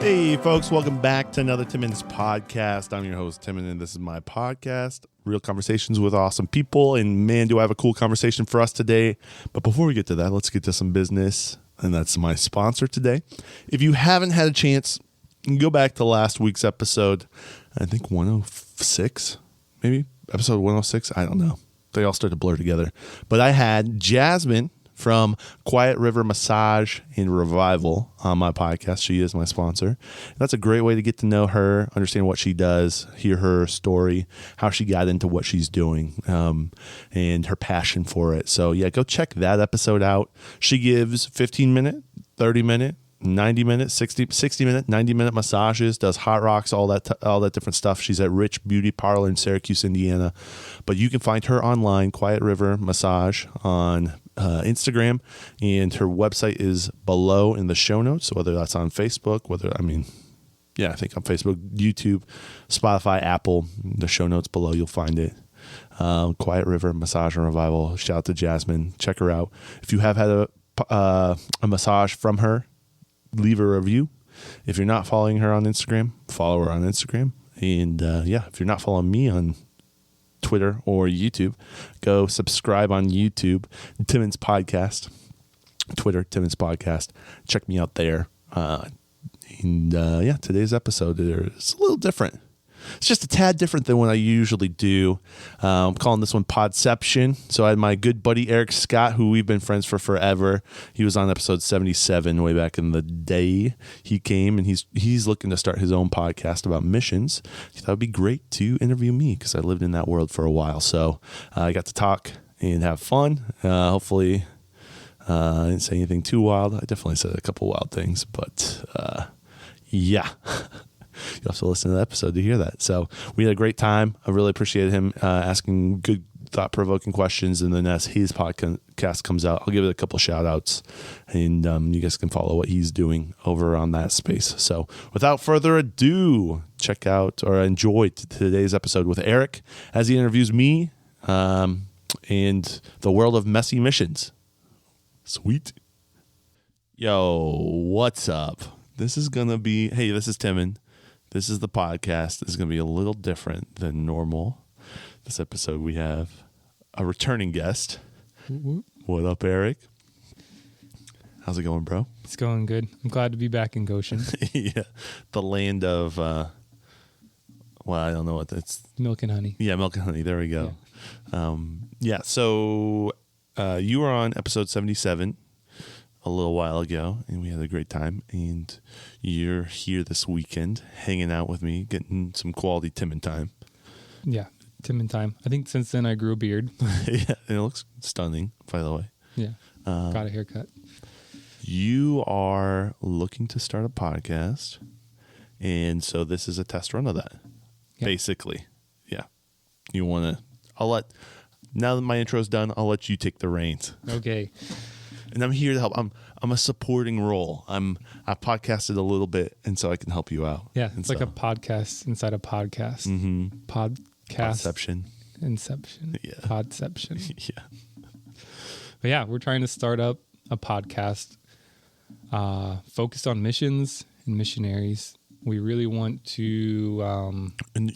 Hey, folks, welcome back to another Timmons podcast. I'm your host, Timon, and this is my podcast, Real Conversations with Awesome People. And man, do I have a cool conversation for us today. But before we get to that, let's get to some business. And that's my sponsor today. If you haven't had a chance, go back to last week's episode. I think 106, maybe episode 106. I don't know. They all start to blur together. But I had Jasmine from Quiet River Massage and Revival on my podcast. She is my sponsor. That's a great way to get to know her, understand what she does, hear her story, how she got into what she's doing, and her passion for it. So yeah, go check that episode out. She gives 15-minute, 30-minute, 90-minute, 60-minute, 90-minute massages, does hot rocks, all that different stuff. She's at Rich Beauty Parlor in Syracuse, Indiana. But you can find her online, Quiet River Massage, on Instagram, and her website is below in the show notes, whether that's on Facebook, I think on Facebook, YouTube, Spotify, Apple, the show notes below, you'll find it. Quiet River Massage and Revival. Shout out to Jasmine. Check her out. If you have had a massage from her, leave a review. If you're not following her on Instagram, follow her on Instagram. And if you're not following me on Twitter or YouTube, go subscribe on YouTube, Timmons Podcast, Twitter, Timmons Podcast. Check me out there. Today's episode is a little different. It's just a tad different than what I usually do. I'm calling this one Podception. So I had my good buddy Erik Scott, who we've been friends for forever. He was on episode 77 way back in the day. He came and he's looking to start his own podcast about missions. He thought it'd be great to interview me because I lived in that world for a while. So I got to talk and have fun. Hopefully I didn't say anything too wild. I definitely said a couple wild things, but yeah. You'll have to listen to the episode to hear that. So we had a great time. I really appreciated him asking good, thought-provoking questions. And then as his podcast comes out, I'll give it a couple shout-outs. And you guys can follow what he's doing over on that space. So without further ado, check out or enjoy today's episode with Erik as he interviews me and the world of messy missions. Sweet. Yo, what's up? This is going to be... Hey, this is Timon. This is the podcast. This is going to be a little different than normal. This episode, we have a returning guest. Mm-hmm. What up, Erik? How's it going, bro? It's going good. I'm glad to be back in Goshen. Yeah. The land of, I don't know what that's. Milk and honey. Yeah, milk and honey. There we go. Yeah. So you were on episode 77 a little while ago, and we had a great time. And you're here this weekend hanging out with me, getting some quality Timon time. Yeah, Timon time. I think since then I grew a beard. Yeah, and it looks stunning, by the way. Yeah, got a haircut. You are looking to start a podcast, and so this is a test run of that, basically. Yeah. You want to... Now that my intro's done, I'll let you take the reins. Okay. And I'm here to help. I'm a supporting role. I podcasted a little bit, and so I can help you out. Yeah, it's like a podcast inside a podcast. Mm-hmm. Podception. Inception. Yeah. Podception. Yeah. But yeah, we're trying to start up a podcast focused on missions and missionaries. We really want to... And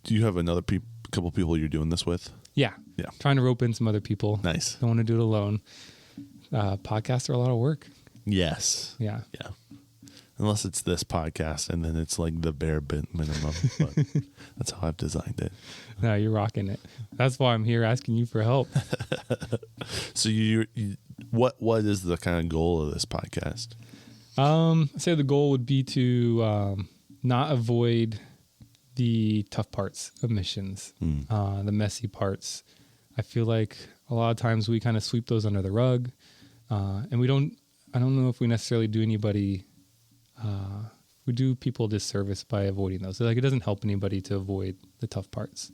do you have another couple people you're doing this with? Yeah. Trying to rope in some other people. Nice. Don't want to do it alone. Podcasts are a lot of work. Yes. Yeah. Unless it's this podcast, and then it's like the bare minimum. But that's how I've designed it. No, you're rocking it. That's why I'm here asking you for help. So what is the kind of goal of this podcast? I'd say the goal would be to not avoid the tough parts of missions, the messy parts. I feel like a lot of times we kind of sweep those under the rug, and I don't know if we necessarily do anybody, we do people a disservice by avoiding those. So, like, it doesn't help anybody to avoid the tough parts.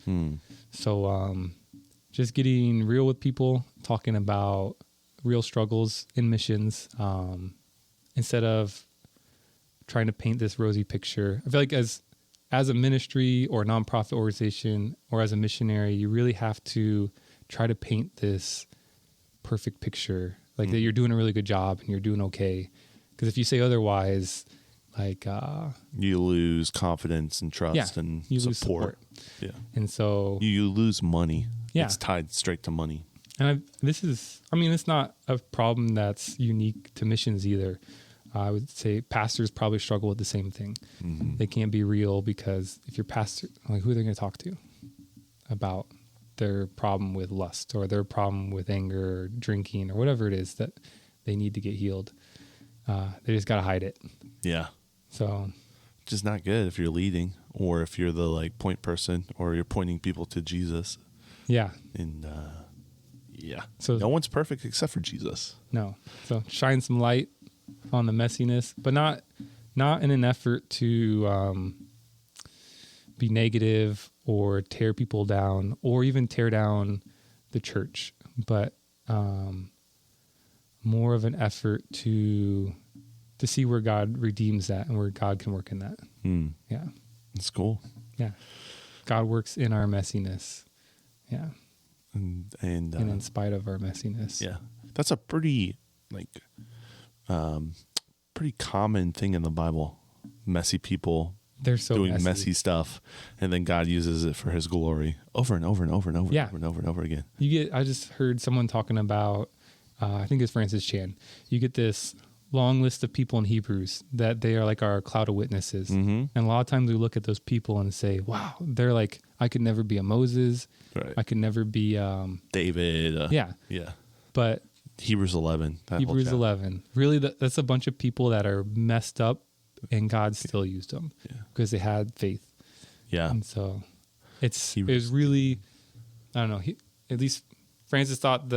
So just getting real with people, talking about real struggles in missions, instead of trying to paint this rosy picture. I feel like as a ministry or a nonprofit organization or as a missionary, you really have to try to paint this perfect picture, like that you're doing a really good job and you're doing okay. Because if you say otherwise, like you lose confidence and trust and you support. lose support. Yeah. And so You lose money. Yeah. It's tied straight to money. And it's not a problem that's unique to missions either. I would say pastors probably struggle with the same thing. Mm-hmm. They can't be real because if your pastor, like, who are they going to talk to about their problem with lust or their problem with anger or drinking or whatever it is that they need to get healed? They just got to hide it. Yeah. So, Just not good if you're leading or if you're the like point person or you're pointing people to Jesus. yeah. And yeah. So No one's perfect except for Jesus. No. So shine some light on the messiness, but not in an effort to be negative or tear people down or even tear down the church, but more of an effort to see where God redeems that and where God can work in that. Yeah. That's cool. Yeah. God works in our messiness. Yeah. And in spite of our messiness. yeah, that's a pretty pretty common thing in the Bible. Messy people They're so doing messy stuff, and then God uses it for His glory over and over and over and over Yeah. and over and over and over again. I just heard someone talking about, I think it's Francis Chan. You get this long list of people in Hebrews that they are like our cloud of witnesses. Mm-hmm. And a lot of times we look at those people and say, wow, they're like, I could never be a Moses. Right. I could never be, David. yeah. Yeah. But Hebrews 11. Hebrews 11, really, that's a bunch of people that are messed up and God still used them because they had faith. Yeah. And so it was really, I don't know, at least Francis thought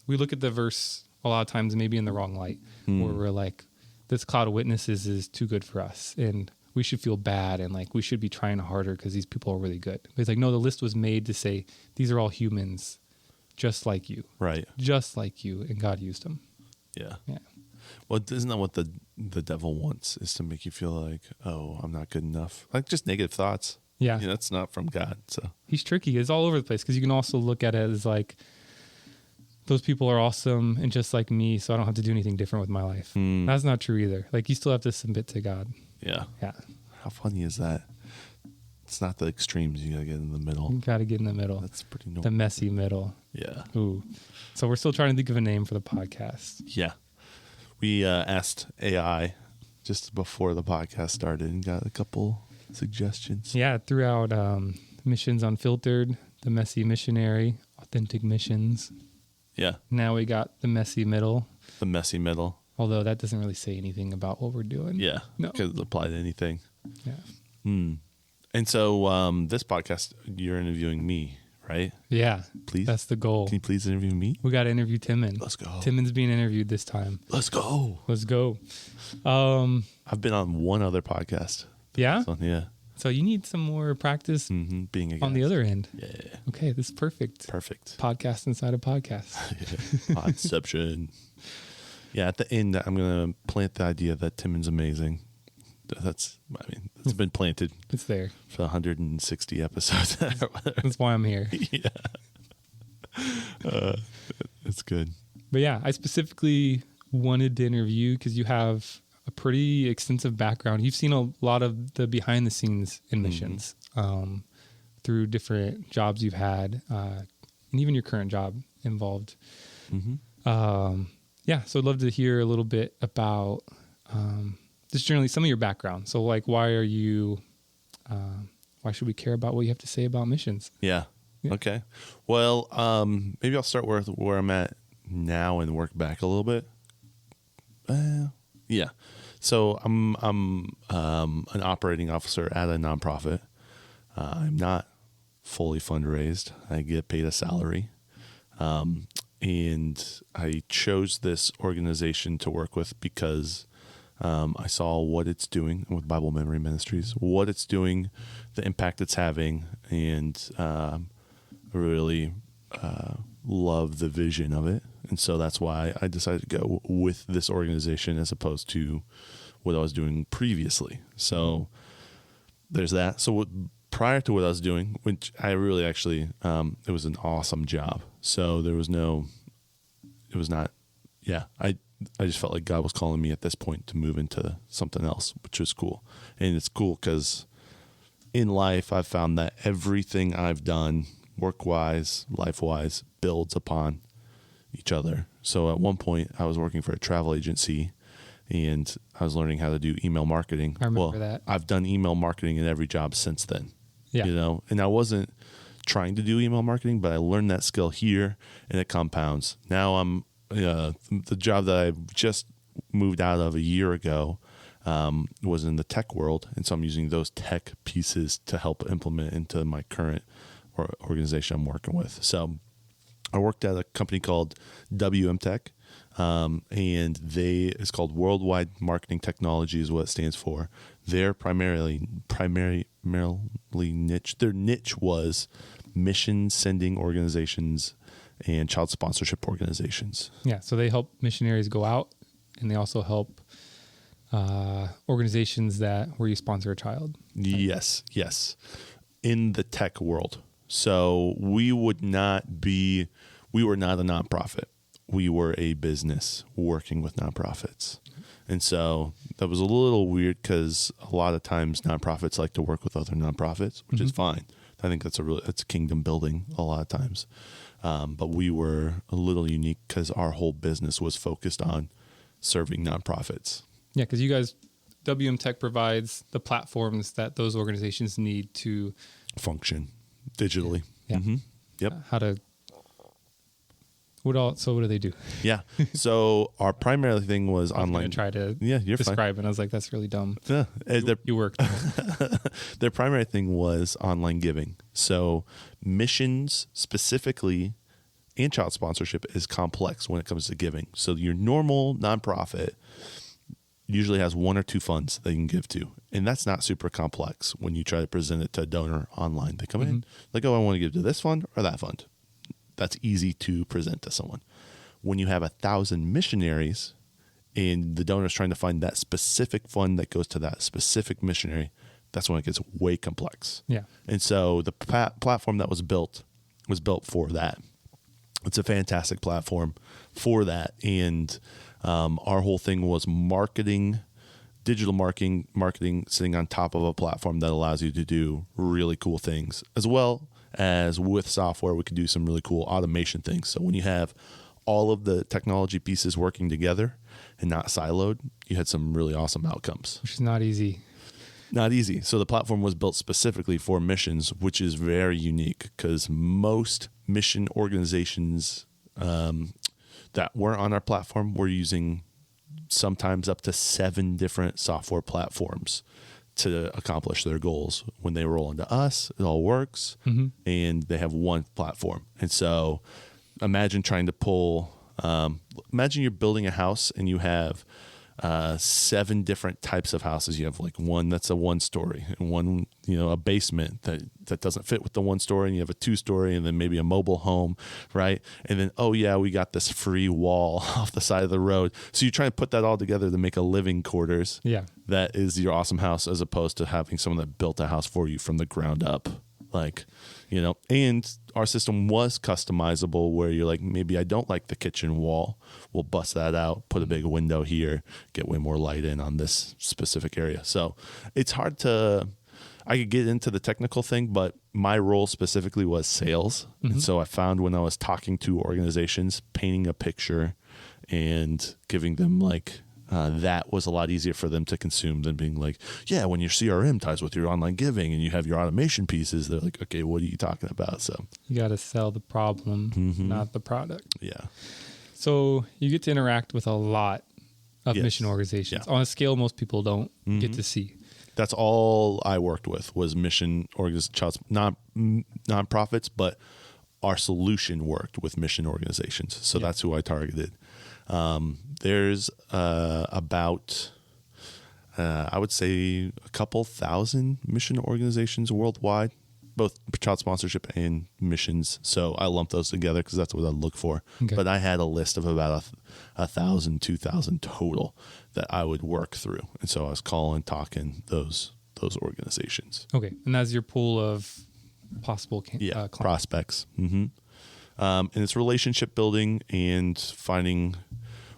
we look at the verse a lot of times maybe in the wrong light, where we're like, this cloud of witnesses is too good for us and we should feel bad and like we should be trying harder because these people are really good. But it's like, no, the list was made to say these are all humans just like you. Right. Just like you, and God used them. Yeah. Yeah. Well, isn't that what the devil wants, is to make you feel like, oh, I'm not good enough? Like just negative thoughts. Yeah. That's not from God. So He's tricky. It's all over the place because you can also look at it as like, those people are awesome and just like me, so I don't have to do anything different with my life. That's not true either. Like, you still have to submit to God. yeah. Yeah. How funny is that? It's not the extremes. You got to get in the middle. You got to get in the middle. That's pretty normal. The messy middle. Yeah. Ooh. So we're still trying to think of a name for the podcast. Yeah. We asked AI just before the podcast started and got a couple suggestions. Yeah, throughout Missions Unfiltered, The Messy Missionary, Authentic Missions. Yeah. Now we got The Messy Middle. The messy middle. Although that doesn't really say anything about what we're doing. Yeah. No. Could apply to anything. Yeah. And so this podcast, you're interviewing me, right? Yeah. Please. That's the goal. Can you please interview me? We got to interview Timon. Let's go. Timon's being interviewed this time. Let's go. Let's go. I've been on one other podcast. Yeah? So, yeah. So you need some more practice Being a on the guest. other end. Yeah. Okay, this is perfect. Perfect. Podcast inside a podcast. Podception. Yeah, at the end, I'm going to plant the idea that Timon's amazing. It's been planted It's there. for 160 episodes. That's why I'm here. Yeah. It's good. But yeah, I specifically wanted to interview because you have a pretty extensive background. You've seen a lot of the behind the scenes in missions through different jobs you've had, and even your current job involved. Yeah, so I'd love to hear a little bit about just generally some of your background. So like, why should we care about what you have to say about missions? Yeah. Yeah. Okay. Well, maybe I'll start with where I'm at now and work back a little bit. Yeah. So I'm an operating officer at a nonprofit. I'm not fully fundraised. I get paid a salary. And I chose this organization to work with because I saw what it's doing with Bible Memory Ministries, what it's doing, the impact it's having, and I really love the vision of it. And so that's why I decided to go with this organization as opposed to what I was doing previously. So there's that. So prior to what I was doing, which I really actually, it was an awesome job. So there was I just felt like God was calling me at this point to move into something else, which was cool. And it's cool because in life, I've found that everything I've done, work-wise, life-wise, builds upon each other. So at one point, I was working for a travel agency, and I was learning how to do email marketing. I remember that. I've done email marketing in every job since then. Yeah. You know, and I wasn't trying to do email marketing, but I learned that skill here, and it compounds. Now I'm the job that I just moved out of a year ago was in the tech world, and so I'm using those tech pieces to help implement into my current organization I'm working with. So I worked at a company called WM Tech, and it's called Worldwide Marketing Technology is what it stands for. They're primarily niche. Their niche was mission sending organizations and child sponsorship organizations. Yeah, so they help missionaries go out, and they also help organizations where you sponsor a child. Yes. In the tech world. So we were not a nonprofit. We were a business working with nonprofits. And so that was a little weird because a lot of times nonprofits like to work with other nonprofits, which is fine. I think it's kingdom building a lot of times. But we were a little unique because our whole business was focused on serving nonprofits. Yeah, because you guys, WM Tech provides the platforms that those organizations need to function digitally. Yeah. Mm-hmm. Yep. What do they do? Yeah. So our primary thing was online. I'm try to you're describe fine. it. I was like, that's really dumb. Yeah. You worked. Their primary thing was online giving. So missions specifically and child sponsorship is complex when it comes to giving. So your normal nonprofit usually has one or two funds they can give to. And that's not super complex when you try to present it to a donor online. They come in, like, oh, I want to give to this fund or that fund. That's easy to present to someone. When you have 1,000 missionaries and the donor's trying to find that specific fund that goes to that specific missionary, that's when it gets way complex. Yeah. And so the platform that was built for that. It's a fantastic platform for that. And our whole thing was digital marketing sitting on top of a platform that allows you to do really cool things, as well as with software, we could do some really cool automation things. So when you have all of the technology pieces working together and not siloed, you had some really awesome outcomes. Which is not easy. Not easy. So the platform was built specifically for missions, which is very unique because most mission organizations that were on our platform were using sometimes up to 7 different software platforms to accomplish their goals. When they roll into us, it all works, and they have one platform. And so imagine trying to imagine you're building a house and you have 7 different types of houses. You have like one that's a 1-story and one, a basement that doesn't fit with the 1-story, and you have a 2-story and then maybe a mobile home, right? And then, oh yeah, we got this free wall off the side of the road. So you try to put that all together to make a living quarters. Yeah. That is your awesome house, as opposed to having someone that built a house for you from the ground up. And our system was customizable where you're like, maybe I don't like the kitchen wall. We'll bust that out, put a big window here, get way more light in on this specific area. So it's hard I could get into the technical thing, but my role specifically was sales. And so I found when I was talking to organizations, painting a picture and giving them that was a lot easier for them to consume than being like, yeah, when your CRM ties with your online giving and you have your automation pieces, they're like, okay, what are you talking about? So you got to sell the problem, not the product. Yeah. So you get to interact with a lot of mission organizations on a scale most people don't get to see. That's all I worked with was mission organizations, nonprofits, but our solution worked with mission organizations. So that's who I targeted. There's about, I would say, a couple thousand mission organizations worldwide, both child sponsorship and missions. So I lump those together because that's what I look for. Okay. But I had a list of about 1,000, 2,000 total that I would work through. And so I was talking those organizations. Okay. And that's your pool of possible prospects. And it's relationship building and finding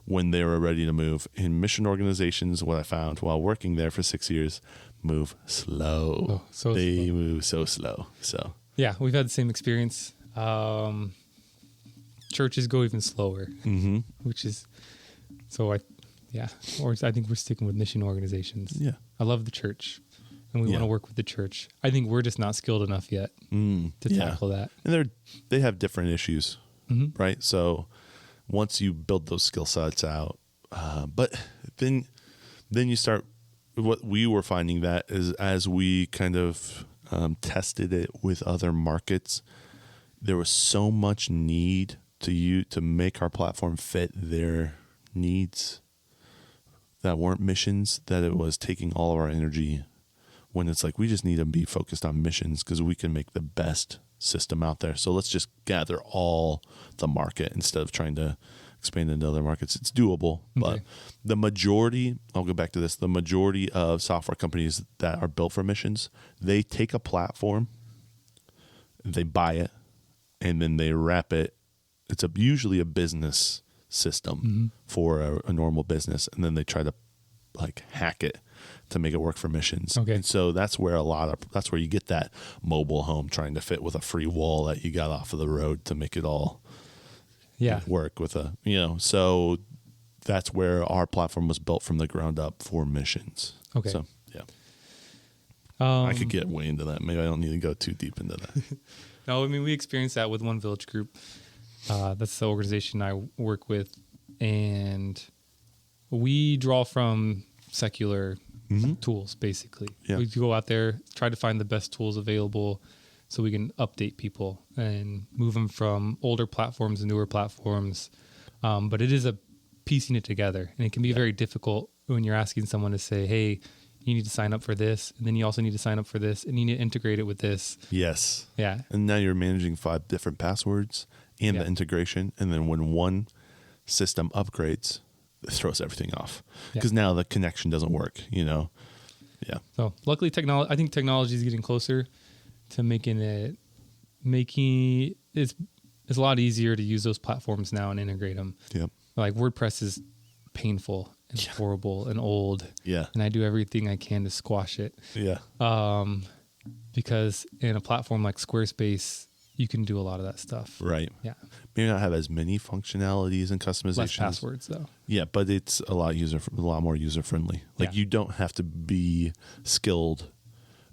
when they were ready to move. In mission organizations, what I found while working there for 6 years, move slow. Oh, so they slow. move so slow. So Yeah, we've had the same experience. Churches go even slower, which is so I think we're sticking with mission organizations. Yeah. I love the church, and we want to work with the church. I think we're just not skilled enough yet to tackle that. And they have different issues, right? So once you build those skill sets out, but then you start. What we were finding that is as we kind of tested it with other markets, there was so much need to make our platform fit their needs that weren't missions, that it was taking all of our energy, when it's like we just need to be focused on missions because we can make the best system out there. So let's just gather all the market instead of trying to expand into other markets. It's doable, but the majority, I'll go back to this, the majority of software companies that are built for missions, they take a platform, they buy it, and then they wrap it. It's usually a business system for a normal business, and then they try to like hack it to make it work for missions. Okay. And so that's where you get that mobile home trying to fit with a free wall that you got off of the road to make it all work with so that's where our platform was built from the ground up for missions. Okay. So I could get way into that. Maybe I don't need to go too deep into that. No, I mean, we experienced that with One Village Group. That's the organization I work with, and we draw from secular tools, basically. Yeah. We go out there, try to find the best tools available so we can update people and move them from older platforms to newer platforms. But it is a piecing it together, and it can be very difficult when you're asking someone to say, hey, you need to sign up for this, and then you also need to sign up for this, and you need to integrate it with this. Yes. Yeah. And now you're managing 5 different passwords and the integration. And then when one system upgrades, it throws everything off because now the connection doesn't work, Yeah. So luckily I think technology is getting closer to making it's a lot easier to use those platforms now and integrate them. Yep. Like WordPress is painful and horrible and old. Yeah. And I do everything I can to squash it. Yeah. Because in a platform like Squarespace, you can do a lot of that stuff. Right. Yeah. Maybe not have as many functionalities and customizations. Less passwords though. Yeah, but it's a lot more user friendly. Like you don't have to be skilled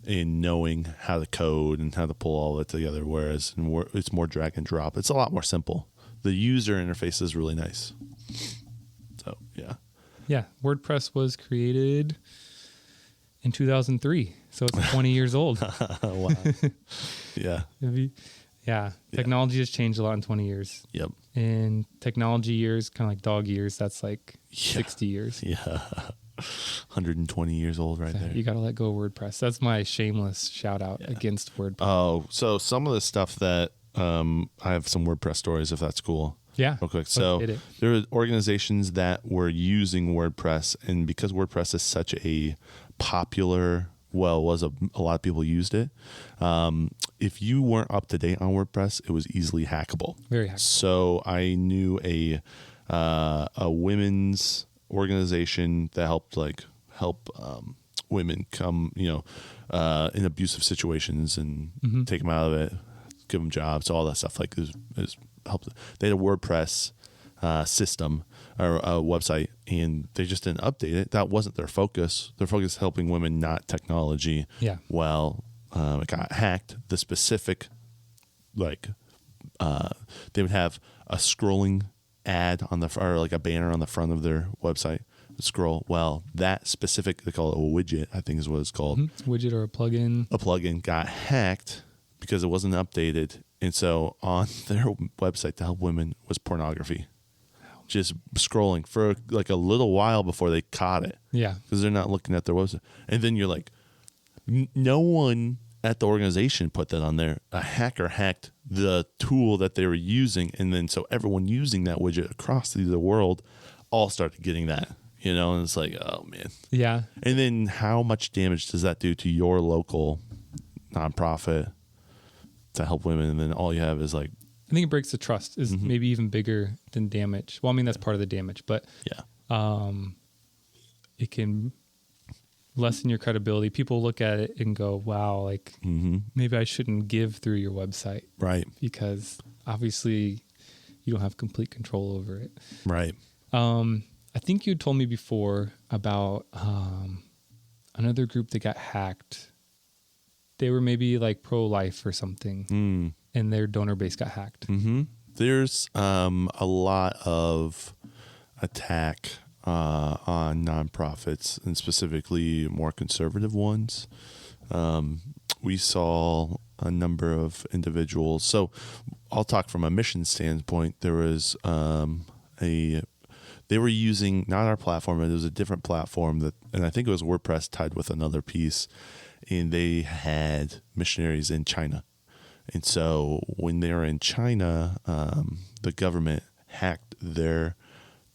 in knowing how to code and how to pull all of it together. Whereas it's more drag and drop. It's a lot more simple. The user interface is really nice. So yeah. WordPress was created in 2003, so it's 20 years old. Wow. Yeah. Technology has changed a lot in 20 years. Yep. In technology years, kind of like dog years, that's like 60 years. Yeah. 120 years old right there. You got to let go of WordPress. That's my shameless shout out against WordPress. Oh, so some of the stuff that I have some WordPress stories, if that's cool. Yeah. Real quick. So there are organizations that were using WordPress, and because WordPress is such a popular, a lot of people used it. If you weren't up to date on WordPress, it was easily hackable. Very hackable. So I knew a women's organization that helped women come, in abusive situations and take them out of it, give them jobs, all that stuff. Like is helped. They had a WordPress system or a website, and they just didn't update it. That wasn't their focus. Their focus is helping women, not technology. Yeah. Well, it got hacked. The specific, they would have a scrolling ad on or like a banner on the front of their website. Scroll. Well, that specific, they call it a widget, I think is what it's called. It's a widget or a plugin. A plugin got hacked because it wasn't updated. And so on their website to help women was pornography. Just scrolling for like a little while before they caught it. Yeah. Because they're not looking at their website. And then you're like, no one at the organization put that on there. A hacker hacked the tool that they were using. And then so everyone using that widget across the world all started getting that. And it's like, oh, man. Yeah. And then how much damage does that do to your local nonprofit to help women? And then all you have is like I think it breaks the trust is maybe even bigger than damage. Well, I mean, that's part of the damage, but it can lessen your credibility. People look at it and go, wow, like maybe I shouldn't give through your website. Right. Because obviously you don't have complete control over it. Right. I think you told me before about another group that got hacked. They were maybe like pro-life or something, and their donor base got hacked. There's a lot of attack on nonprofits, and specifically more conservative ones. We saw a number of individuals. So I'll talk from a mission standpoint. There was they were using not our platform, but it was a different platform and I think it was WordPress tied with another piece, and they had missionaries in China. And so when they were in China, the government hacked their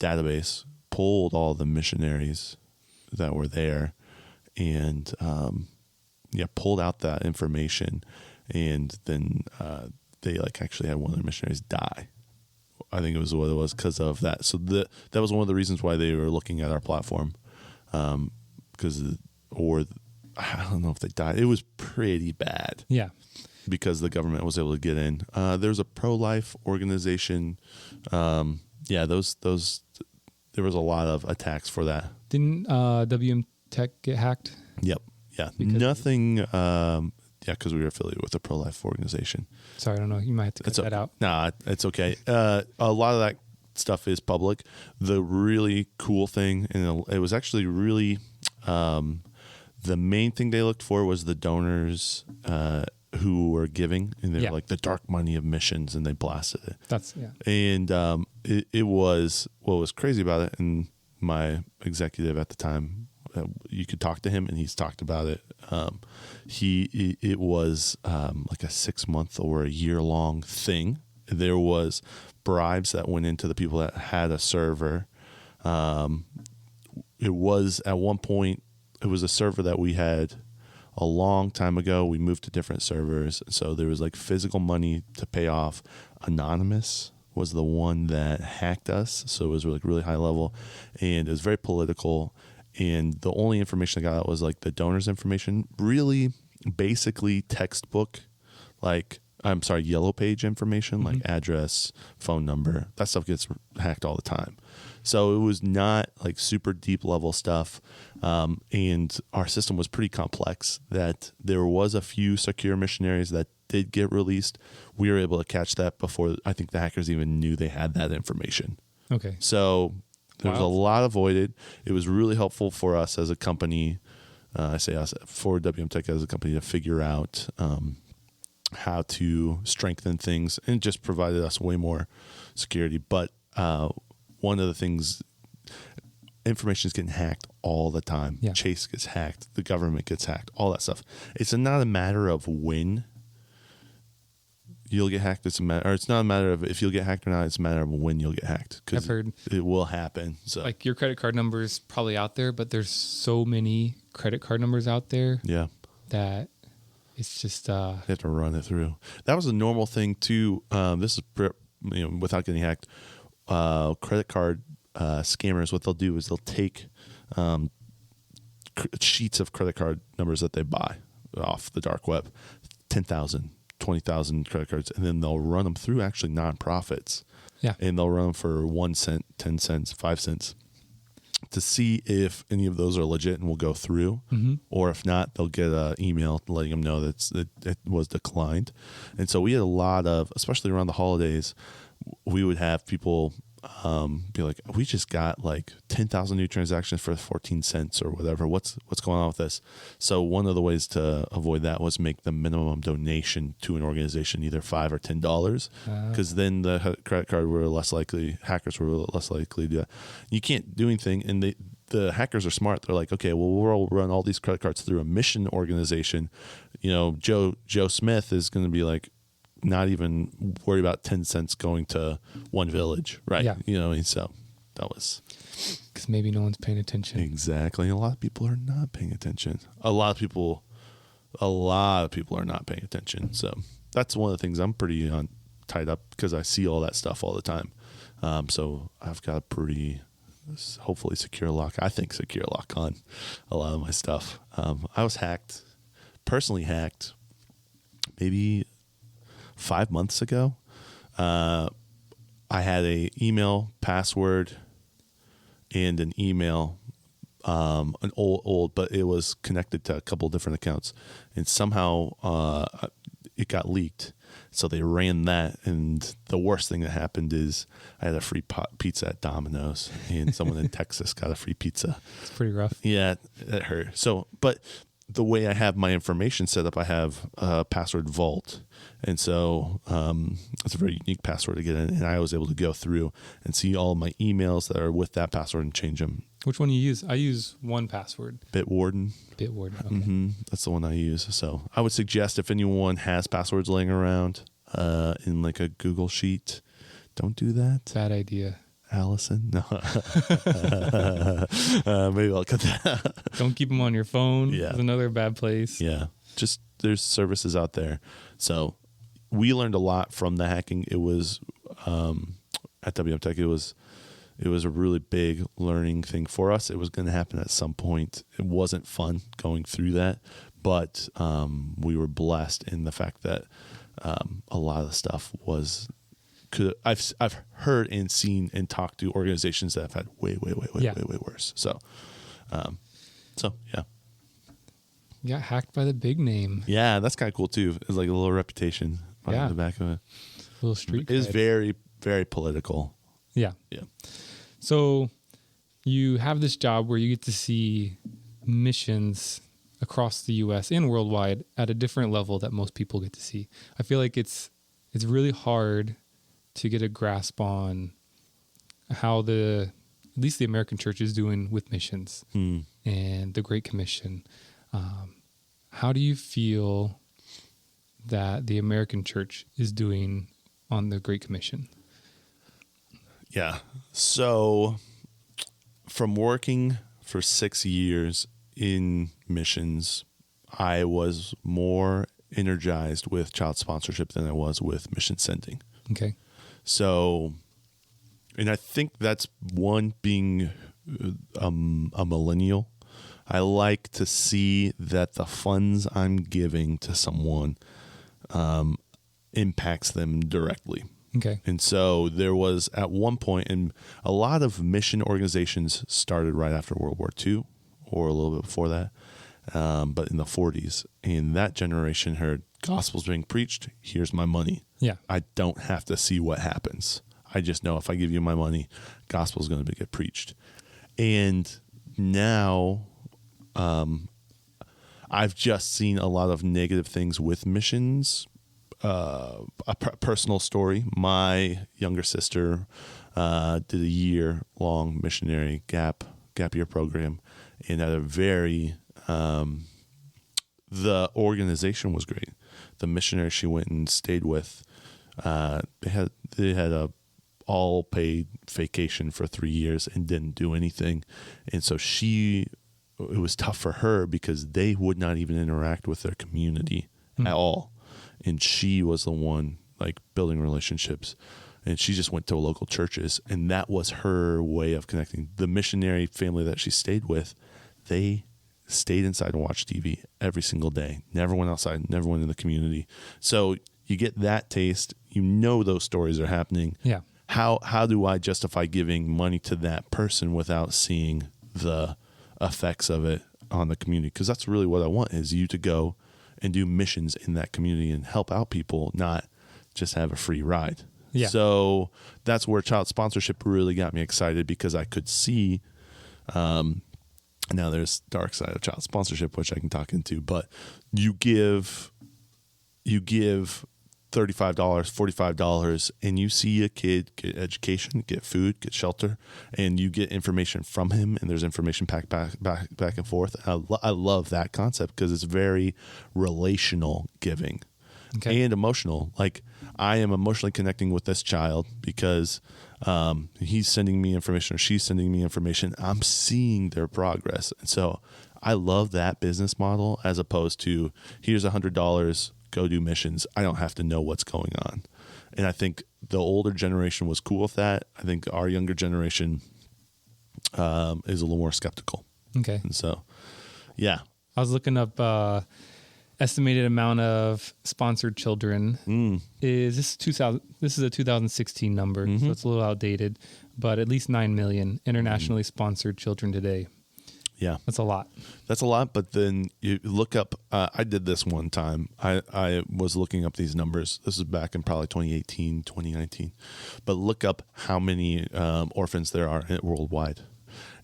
database, pulled all the missionaries that were there, and pulled out that information, and then they actually had one of their missionaries die. I think it was what it was because of that. So that was one of the reasons why they were looking at our platform, because I don't know if they died. It was pretty bad. Yeah. Because the government was able to get in. There's a pro-life organization. Those there was a lot of attacks for that. Didn't WM Tech get hacked? Yep. Yeah. Nothing. Because we were affiliated with a pro-life organization. Sorry, I don't know. You might have to cut that out. Nah, it's okay. A lot of that stuff is public. The really cool thing, and it was actually really the main thing they looked for was the donors who were giving, and they're like the dark money of missions, and they blasted it. And it was what was crazy about it. And my executive at the time, you could talk to him, and he's talked about it. It was like a 6-month or a year-long thing. There was bribes that went into the people that had a server. It was at one point, it was a server that we had a long time ago. We moved to different servers, so there was physical money to pay off. Anonymous was the one that hacked us, so it was really high level, and it was very political. And the only information I got out was the donors information, really basically textbook, yellow page information, like address, phone number. That stuff gets hacked all the time. So it was not super deep level stuff. And our system was pretty complex, that there was a few secure missionaries that did get released. We were able to catch that before I think the hackers even knew they had that information. Okay. So there was a lot avoided. It was really helpful for us as a company. I say us, for WM Tech as a company, to figure out how to strengthen things, and it just provided us way more security. But one of the things, information is getting hacked all the time. Yeah. Chase gets hacked. The government gets hacked. All that stuff. It's not a matter of when you'll get hacked. It's not a matter of if you'll get hacked or not. It's a matter of when you'll get hacked, because I've heard it will happen. So your credit card number is probably out there, but there's so many credit card numbers out there. Yeah. That it's just you have to run it through. That was a normal thing too. This is without getting hacked. Credit card scammers, what they'll do is they'll take sheets of credit card numbers that they buy off the dark web, 10,000, 20,000 credit cards, and then they'll run them through actually nonprofits. Yeah. And they'll run them for 1 cent, 10 cents, 5 cents to see if any of those are legit and will go through. Or if not, they'll get an email letting them know that it was declined. And so we had a lot of, especially around the holidays, we would have people be like, we just got 10,000 new transactions for 14 cents or whatever. What's going on with this? So one of the ways to avoid that was make the minimum donation to an organization either $5 or $10, because then the credit card were less likely, hackers were less likely to do that. You can't do anything, and the hackers are smart. They're like, okay, well, we'll run all these credit cards through a mission organization. Joe Smith is going to be not even worry about 10 cents going to one village, right? Yeah. So that was because maybe no one's paying attention. Exactly. A lot of people are not paying attention. A lot of people are not paying attention. So that's one of the things I'm pretty on tied up because I see all that stuff all the time. So I've got a pretty, hopefully secure lock. I think secure lock on a lot of my stuff. I was personally hacked maybe 5 months ago. I had a email password and an email, an old, but it was connected to a couple different accounts, and somehow it got leaked. So they ran that, and the worst thing that happened is I had a free pizza at Domino's, and someone in Texas got a free pizza. It's pretty rough. Yeah, it hurt. So, but the way I have my information set up, I have a password vault. And so it's a very unique password to get in. And I was able to go through and see all my emails that are with that password and change them. Which one you use? I use 1Password. Bitwarden. Bitwarden. Okay. Mm-hmm. That's the one I use. So I would suggest if anyone has passwords laying around in like a Google sheet, don't do that. Bad idea. Allison? No. Maybe I'll cut that. Don't keep them on your phone. Yeah. It's another bad place. Yeah. Just there's services out there. So we learned a lot from the hacking. It was at WM Tech, it was a really big learning thing for us. It was going to happen at some point. It wasn't fun going through that, but we were blessed in the fact that a lot of the stuff was I've heard and seen and talked to organizations that have had way worse. So yeah. You got hacked by the big name. Yeah, that's kind of cool too. It's like a little reputation on the back of it. A little street It is cred. very, very political. Yeah. Yeah. So you have this job where you get to see missions across the U.S. and worldwide at a different level that most people get to see. I feel like it's really hard to get a grasp on how at least the American church is doing with missions and the Great Commission. How do you feel that the American church is doing on the Great Commission? Yeah. So from working for 6 years in missions, I was more energized with child sponsorship than I was with mission sending. Okay. So, and I think that's one, being a millennial. I like to see that the funds I'm giving to someone impacts them directly. Okay. And so there was at one point, and a lot of mission organizations started right after World War II or a little bit before that, but in the 40s. And that generation heard gospel's being preached, here's my money. Yeah. I don't have to see what happens. I just know if I give you my money, gospel's going to get preached. And now I've just seen a lot of negative things with missions. A personal story. My younger sister did a year-long missionary gap year program, and at a very the organization was great. The missionary she went and stayed with, they had a all paid vacation for 3 years and didn't do anything, and so it was tough for her because they would not even interact with their community at all. And she was the one like building relationships, and she just went to local churches, and that was her way of connecting. The missionary family that she stayed with, they stayed inside and watched TV every single day, never went outside, never went in the community. So you get that taste, those stories are happening. Yeah. How do I justify giving money to that person without seeing the effects of it on the community? Because that's really what I want, is you to go and do missions in that community and help out people, not just have a free ride. Yeah. So that's where child sponsorship really got me excited, because I could see, now there's dark side of child sponsorship, which I can talk into, but you give $35, $45, and you see a kid get education, get food, get shelter, and you get information from him, and there's information packed back and forth. I love that concept because it's very relational giving and emotional. Like, I am emotionally connecting with this child because he's sending me information or she's sending me information. I'm seeing their progress. And so I love that business model, as opposed to here's $100, go do missions. I don't have to know what's going on. And I think the older generation was cool with that. I think our younger generation is a little more skeptical. Okay. And so, yeah. I was looking up estimated amount of sponsored children. Is this 2000? This is a 2016 number, so it's a little outdated. But at least 9 million internationally sponsored children today. Yeah. That's a lot. That's a lot, but then you look up, I did this one time. I was looking up these numbers. This is back in probably 2018, 2019. But look up how many orphans there are worldwide.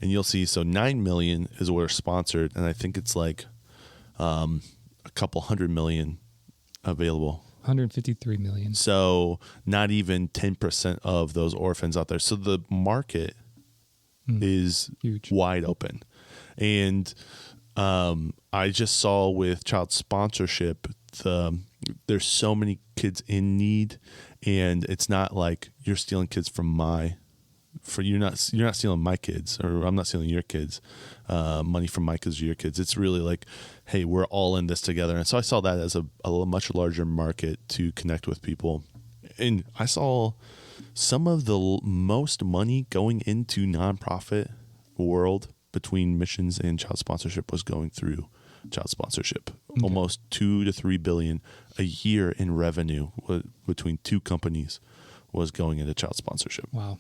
And you'll see, so 9 million is what are sponsored, and I think it's like a couple 100 million available. 153 million. So not even 10% of those orphans out there. So the market is huge, wide open. And I just saw with child sponsorship, there's so many kids in need, and it's not like you're stealing kids from you're not stealing my kids, or I'm not stealing your kids, money from my kids or your kids. It's really like, hey, we're all in this together. And so I saw that as a much larger market to connect with people. And I saw some of the most money going into nonprofit world between missions and child sponsorship was going through child sponsorship. Okay. Almost 2 to 3 billion a year in revenue between two companies was going into child sponsorship. Wow.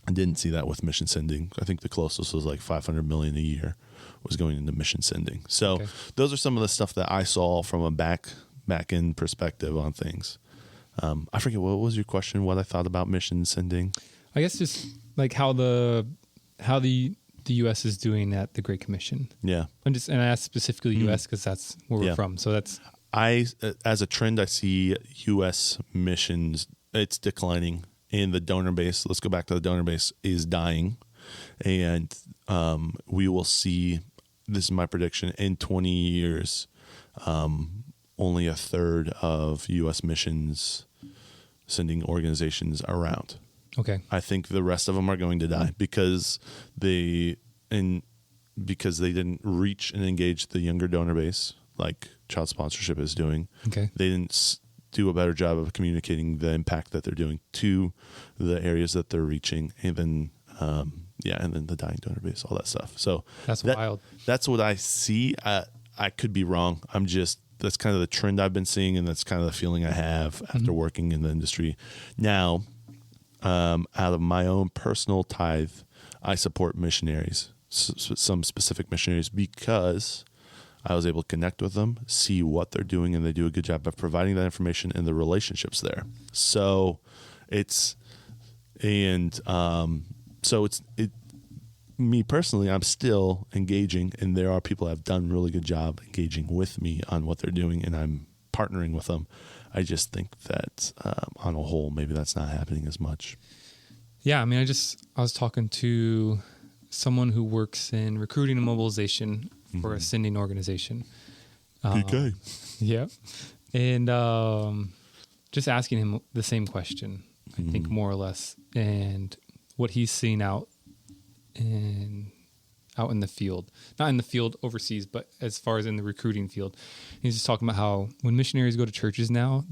I didn't see that with mission sending. I think the closest was like 500 million a year was going into mission sending. So those are some of the stuff that I saw from a back end perspective on things. I forget, what was your question? What I thought about mission sending? I guess just like how the U.S. is doing at the Great Commission. Yeah. And I asked specifically U.S. because that's where we're from. So that's... as a trend, I see U.S. missions, it's declining. And the donor base, let's go back to the donor base, is dying. And we will see, this is my prediction, in 20 years, only a third of U.S. missions sending organizations around. Okay. I think the rest of them are going to die because they didn't reach and engage the younger donor base like child sponsorship is doing. Okay. They didn't do a better job of communicating the impact that they're doing to the areas that they're reaching, and then and then the dying donor base, all that stuff. So that's wild. That's what I see. I could be wrong. That's kind of the trend I've been seeing, and that's kind of the feeling I have after working in the industry. Now, out of my own personal tithe, I support missionaries, some specific missionaries, because I was able to connect with them, see what they're doing, and they do a good job of providing that information and the relationships there. So me personally, I'm still engaging, and there are people that have done a really good job engaging with me on what they're doing, and I'm partnering with them. I just think that on a whole, maybe that's not happening as much. Yeah, I mean, I was talking to someone who works in recruiting and mobilization for a sending organization. PK. Yeah. And just asking him the same question, I think more or less, and what he's seeing out in the field, not in the field overseas, but as far as in the recruiting field. He's just talking about how when missionaries go to churches now,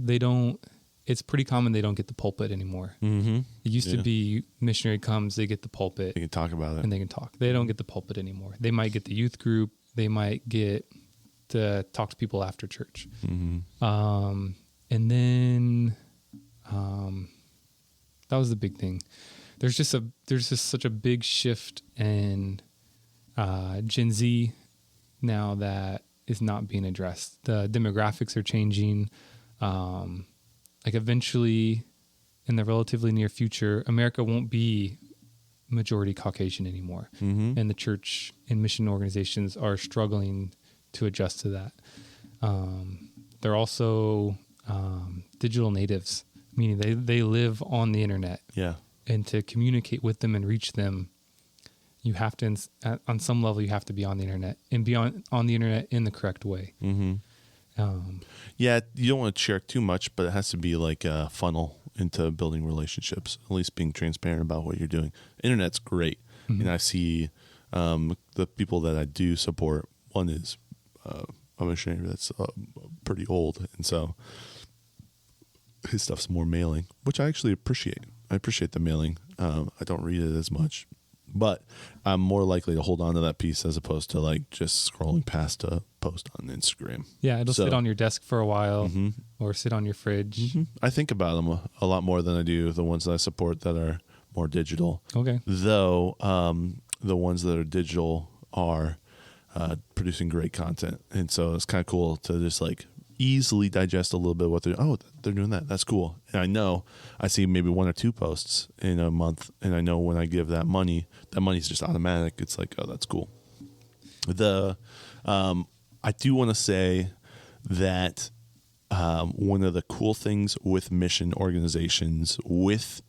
it's pretty common they don't get the pulpit anymore. Mm-hmm. It used to be missionary comes, they get the pulpit. They can talk about it. And they can talk. They don't get the pulpit anymore. They might get the youth group. They might get to talk to people after church. Mm-hmm. And then that was the big thing. There's just such a big shift in Gen Z now that is not being addressed. The demographics are changing. Like eventually, in the relatively near future, America won't be majority Caucasian anymore. Mm-hmm. And the church and mission organizations are struggling to adjust to that. They're also digital natives, meaning they live on the internet. Yeah. And to communicate with them and reach them, you have to, on some level, you have to be on the internet and be on the internet in the correct way. Mm-hmm. You don't want to share too much, but it has to be like a funnel into building relationships, at least being transparent about what you're doing. Internet's great. Mm-hmm. And I see the people that I do support, one is a missionary that's pretty old. And so His stuff's more mailing, which I actually appreciate. I appreciate the mailing. I don't read it as much, but I'm more likely to hold on to that piece as opposed to like just scrolling past a post on Instagram. Yeah, it'll sit on your desk for a while or sit on your fridge. I think about them a lot more than I do the ones that I support that are more digital. Okay. Though the ones that are digital are producing great content. And so it's kind of cool to just like easily digest a little bit what they're doing that. That's cool. And I know I see maybe 1 or 2 posts in a month, and I know when I give that money's just automatic. It's like, oh, that's cool. I do want to say that one of the cool things with mission organizations, with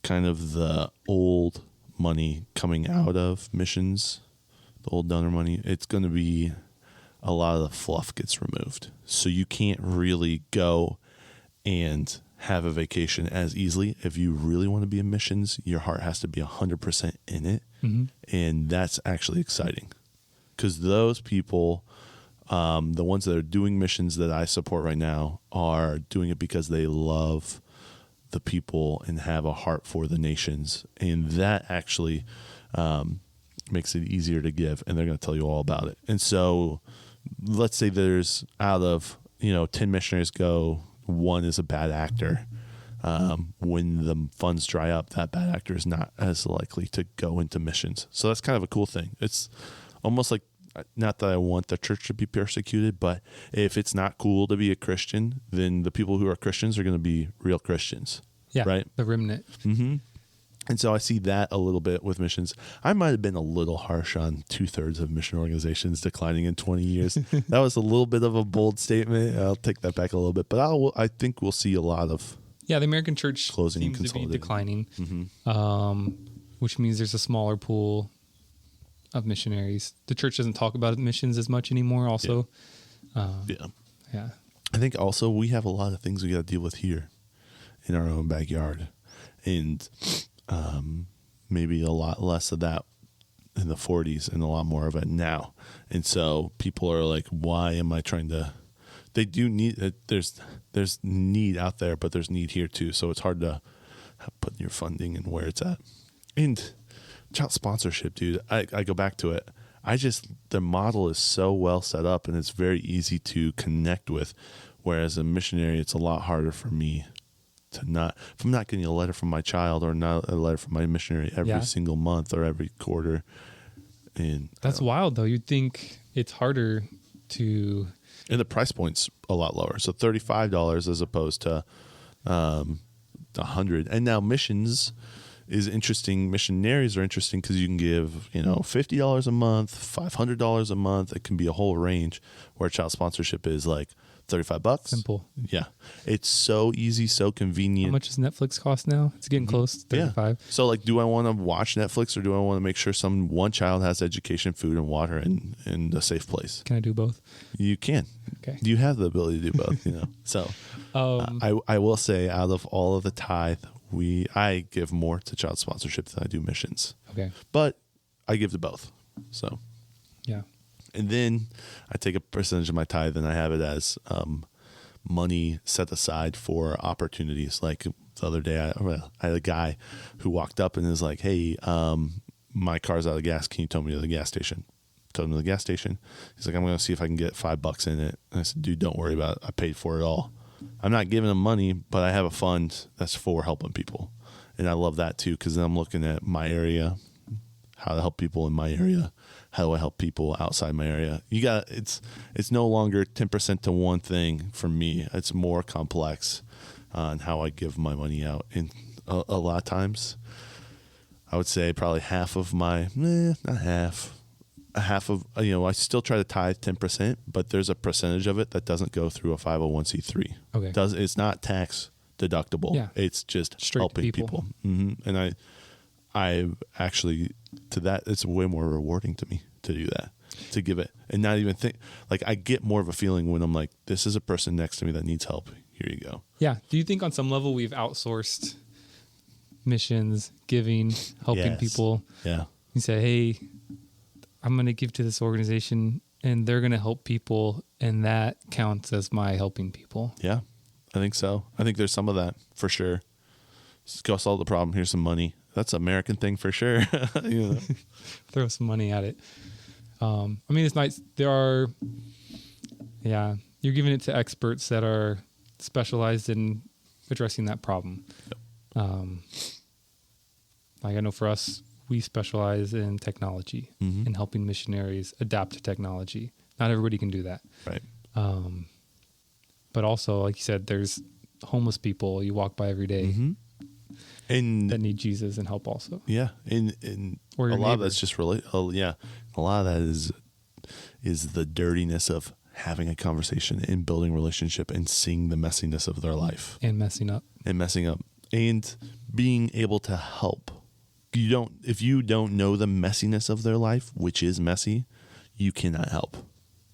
kind of the old money coming out of missions, the old donor money, it's going to be a lot of the fluff gets removed. So you can't really go and have a vacation as easily. If you really want to be in missions, your heart has to be 100% in it. And that's actually exciting because those people, the ones that are doing missions that I support right now, are doing it because they love the people and have a heart for the nations. And that actually makes it easier to give, and they're going to tell you all about it. And so let's say there's out of 10 missionaries go, 1 is a bad actor. When the funds dry up, that bad actor is not as likely to go into missions. So that's kind of a cool thing. It's almost like, not that I want the church to be persecuted, but if it's not cool to be a Christian, then the people who are Christians are going to be real Christians. Yeah, right? The remnant. And so I see that a little bit with missions. I might have been a little harsh on 2/3 of mission organizations declining in 20 years. That was a little bit of a bold statement. I'll take that back a little bit. But I think we'll see a lot of the American church closing seems and to be consolidating. declining, which means there's a smaller pool of missionaries. The church doesn't talk about missions as much anymore also. Yeah. I think also we have a lot of things we got to deal with here in our own backyard. And maybe a lot less of that in the 40s and a lot more of it now. And so people are like, why am I trying to, they do need, there's need out there, but there's need here too. So it's hard to put your funding and where it's at. And child sponsorship, dude, I go back to it. The model is so well set up and it's very easy to connect with. Whereas a missionary, it's a lot harder for me to not, if I'm not getting a letter from my child or not a letter from my missionary every single month or every quarter. And that's wild though. You'd think it's harder to. And the price point's a lot lower. So $35 as opposed to $100. And now missions is interesting. Missionaries are interesting because you can give, $50 a month, $500 a month. It can be a whole range, where child sponsorship is like $35. Simple. Yeah. It's so easy, so convenient. How much does Netflix cost now? It's getting close to 35. Yeah. So do I want to watch Netflix or do I want to make sure one child has education, food, and water in a safe place? Can I do both? You can. Okay. You have the ability to do both, So I will say, out of all of the tithe, I give more to child sponsorship than I do missions. Okay. But I give to both. So. Yeah. And then I take a percentage of my tithe and I have it as money set aside for opportunities. Like the other day, I had a guy who walked up and is like, hey, my car's out of gas. Can you tow me to the gas station? Towed him to the gas station. He's like, I'm going to see if I can get $5 in it. And I said, dude, don't worry about it. I paid for it all. I'm not giving him money, but I have a fund that's for helping people. And I love that too, because then I'm looking at my area, how to help people in my area. How do I help people outside my area? It's no longer 10% to one thing for me. It's more complex on how I give my money out. And a lot of times, I would say probably half of my, not half, a half of, I still try to tithe 10%, but there's a percentage of it that doesn't go through a 501c3. Okay. It's not tax deductible. Yeah. It's just straight helping people. And I actually, to that, it's way more rewarding to me to do that, to give it and not even think, I get more of a feeling when I'm like, this is a person next to me that needs help. Here you go. Yeah. Do you think on some level we've outsourced missions, giving, helping people? Yeah. You say, hey, I'm going to give to this organization and they're going to help people. And that counts as my helping people. Yeah. I think so. I think there's some of that for sure. Just go solve the problem. Here's some money. That's an American thing for sure. You know? Throw some money at it. I mean, it's nice. There are, you're giving it to experts that are specialized in addressing that problem. Yep. Like I know for us, we specialize in technology and helping missionaries adapt to technology. Not everybody can do that. Right. But also, like you said, there's homeless people you walk by every day and that need Jesus and help also. Yeah. And or a lot neighbor. of that's just really, a lot of that is the dirtiness of having a conversation and building relationship and seeing the messiness of their life. And messing up. And being able to help. If you don't know the messiness of their life, which is messy, you cannot help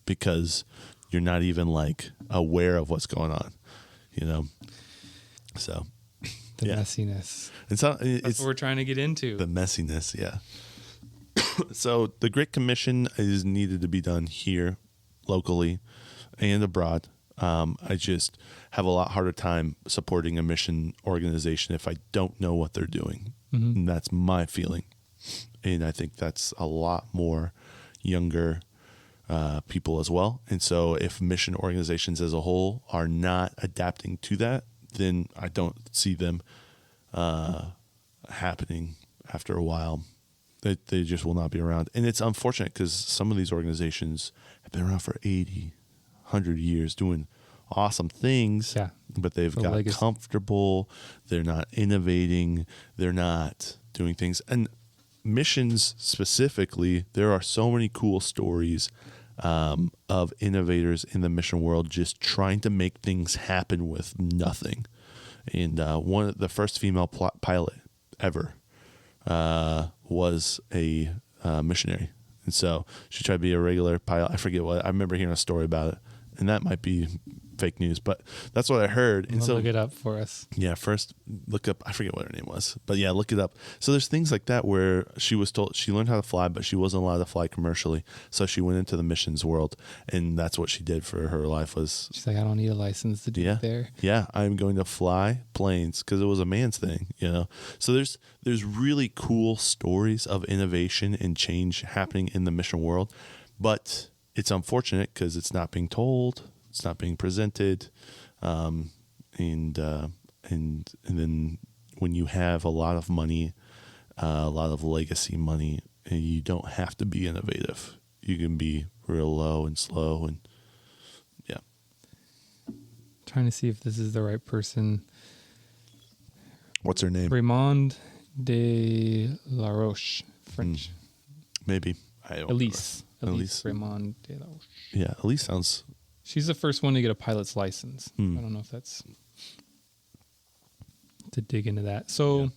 because you're not even like aware of what's going on, you know? So the messiness. That's what we're trying to get into. The messiness. Yeah. So the Great Commission is needed to be done here locally and abroad. I just have a lot harder time supporting a mission organization if I don't know what they're doing. And that's my feeling. And I think that's a lot more younger people as well. And so if mission organizations as a whole are not adapting to that, then I don't see them happening after a while. They just will not be around. And it's unfortunate because some of these organizations have been around for 80, 100 years doing awesome things, but they've got legacy. Comfortable. They're not innovating. They're not doing things. And missions specifically, there are so many cool stories of innovators in the mission world just trying to make things happen with nothing. And the first female pilot ever was a missionary. And so she tried to be a regular pilot. I forget what. I remember hearing a story about it. And that might be fake news, but that's what I heard. And so look it up for us. Yeah, first look up. I forget what her name was, but yeah, look it up. So there's things like that where she was told she learned how to fly, but she wasn't allowed to fly commercially. So she went into the missions world, and that's what she did for her life. She's like, I don't need a license to do it there. Yeah, I'm going to fly planes because it was a man's thing, you know. So there's really cool stories of innovation and change happening in the mission world, but it's unfortunate because it's not being told, it's not being presented, and then when you have a lot of money, a lot of legacy money, and you don't have to be innovative. You can be real low and slow, and trying to see if this is the right person. What's her name? Raymond de la Roche, French. Maybe. I don't Elise Raymond de la Roche. Yeah, Elise sounds... She's the first one to get a pilot's license. I don't know if that's... to dig into that. So...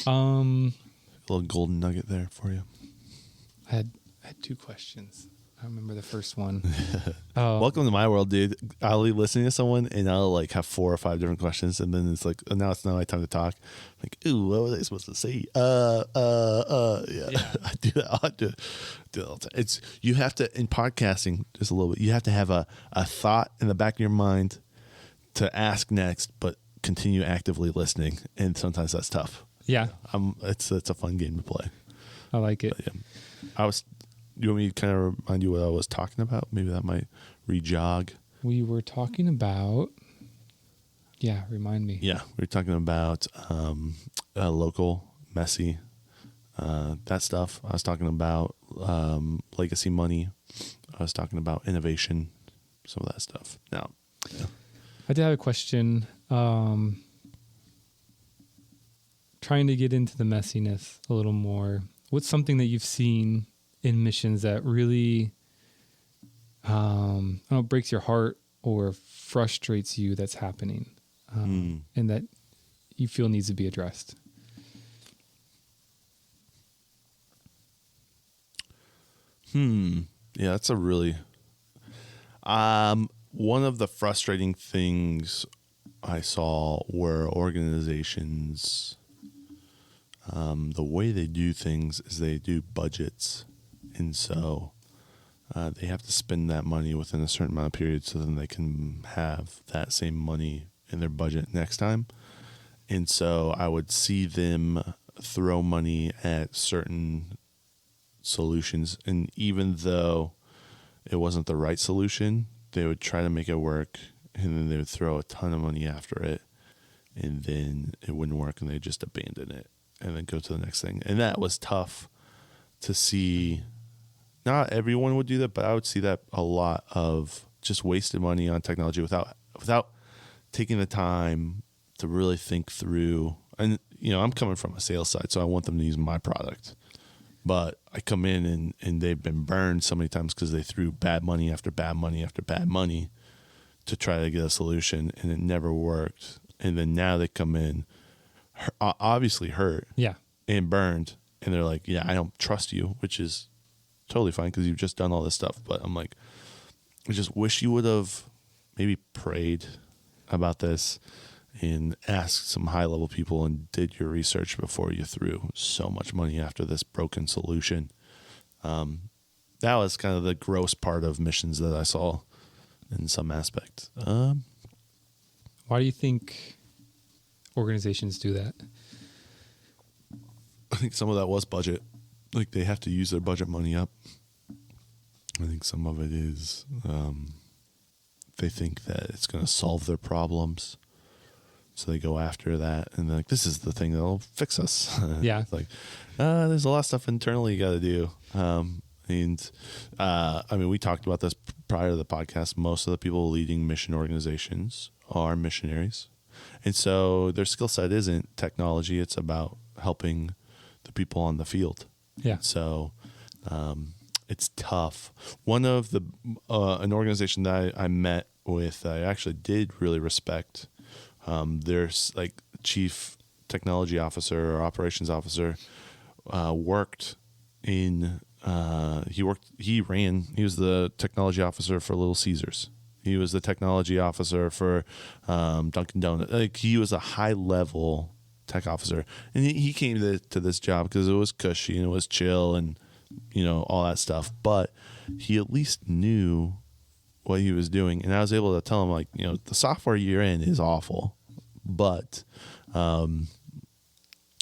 a little golden nugget there for you. I had two questions. I remember the first one. Welcome to my world, dude. I'll be listening to someone and I'll like have 4 or 5 different questions, and then it's like, now it's not my time to talk. Like, ooh, what was I supposed to say? Yeah. I do that. I do it all the time. You have to, in podcasting, just a little bit, you have to have a thought in the back of your mind to ask next, but continue actively listening, and sometimes that's tough. Yeah. It's a fun game to play. I like it. Yeah. You want me to kind of remind you what I was talking about? Maybe that might re-jog. We were talking about... Yeah, remind me. Yeah, we were talking about local, messy, that stuff. I was talking about legacy money. I was talking about innovation, some of that stuff. Now, yeah. I did have a question. Trying to get into the messiness a little more. What's something that you've seen in missions that really, breaks your heart or frustrates you that's happening, and that you feel needs to be addressed? Yeah, that's a really... one of the frustrating things I saw were organizations... the way they do things is they do budgets. And so they have to spend that money within a certain amount of period so then they can have that same money in their budget next time. And so I would see them throw money at certain solutions. And even though it wasn't the right solution, they would try to make it work. And then they would throw a ton of money after it. And then it wouldn't work. And they'd just abandon it and then go to the next thing. And that was tough to see. Not everyone would do that, but I would see that a lot of just wasted money on technology without taking the time to really think through. And, I'm coming from a sales side, so I want them to use my product. But I come in and they've been burned so many times because they threw bad money after bad money after bad money to try to get a solution, and it never worked. And then now they come in obviously hurt and burned, and they're like, yeah, I don't trust you, which is totally fine because you've just done all this stuff. But I'm like, I just wish you would have maybe prayed about this and asked some high-level people and did your research before you threw so much money after this broken solution. That was kind of the gross part of missions that I saw in some aspect. Why do you think organizations do that? I think some of that was budget. Like, they have to use their budget money up. I think some of it is they think that it's going to solve their problems. So they go after that, and they're like, this is the thing that'll fix us. Yeah. It's like, there's a lot of stuff internally you got to do. We talked about this prior to the podcast. Most of the people leading mission organizations are missionaries. And so their skill set isn't technology. It's about helping the people on the field. Yeah. So it's tough. One of the an organization that I met with, I actually did really respect. There's like chief technology officer or operations officer worked in. He was the technology officer for Little Caesars. He was the technology officer for Dunkin' Donuts. Like, he was a high level tech officer, and he came to this job because it was cushy and it was chill and all that stuff. But he at least knew what he was doing, and I was able to tell him, like, the software you're in is awful, but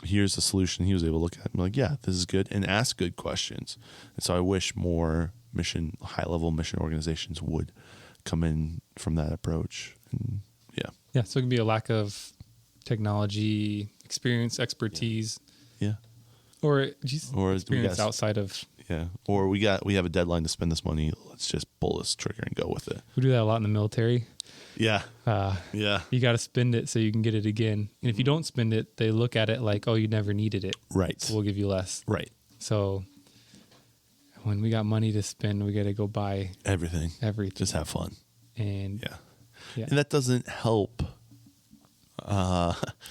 here's the solution. He was able to look at it and be like, yeah, this is good, and ask good questions. And so I wish more high level mission organizations would come in from that approach. And yeah. So it can be a lack of technology experience, expertise, or just experience outside of. Yeah, or we have a deadline to spend this money. Let's just pull this trigger and go with it. We do that a lot in the military. Yeah. You got to spend it so you can get it again. And if you don't spend it, they look at it like, oh, you never needed it. Right. So we'll give you less. Right. So when we got money to spend, we got to go buy everything. Just have fun. And and that doesn't help.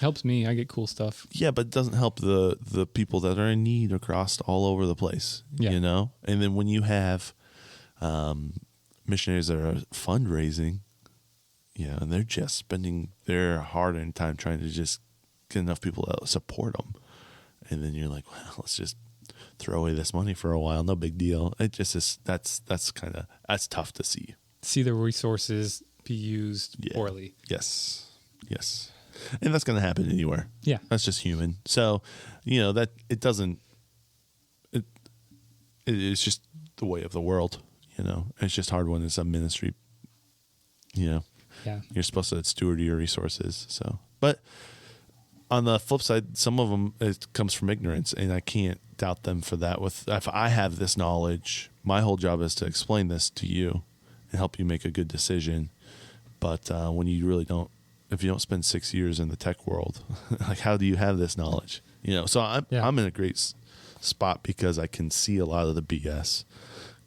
Helps me. I get cool stuff. Yeah, but it doesn't help the people that are in need across all over the place. Yeah. And then when you have missionaries that are fundraising, and they're just spending their hard-earned time trying to just get enough people to support them, and then you're like, well, let's just throw away this money for a while. No big deal. It just is. That's tough to see. See the resources be used poorly. Yes. And that's going to happen anywhere. Yeah. That's just human. So, that it doesn't, it's just the way of the world, It's just hard when it's a ministry, Yeah. You're supposed to steward your resources. So, but on the flip side, some of them, it comes from ignorance, and I can't doubt them for that. If I have this knowledge, my whole job is to explain this to you and help you make a good decision. But when you really don't, if you don't spend 6 years in the tech world, like, how do you have this knowledge? So I'm in a great spot because I can see a lot of the BS.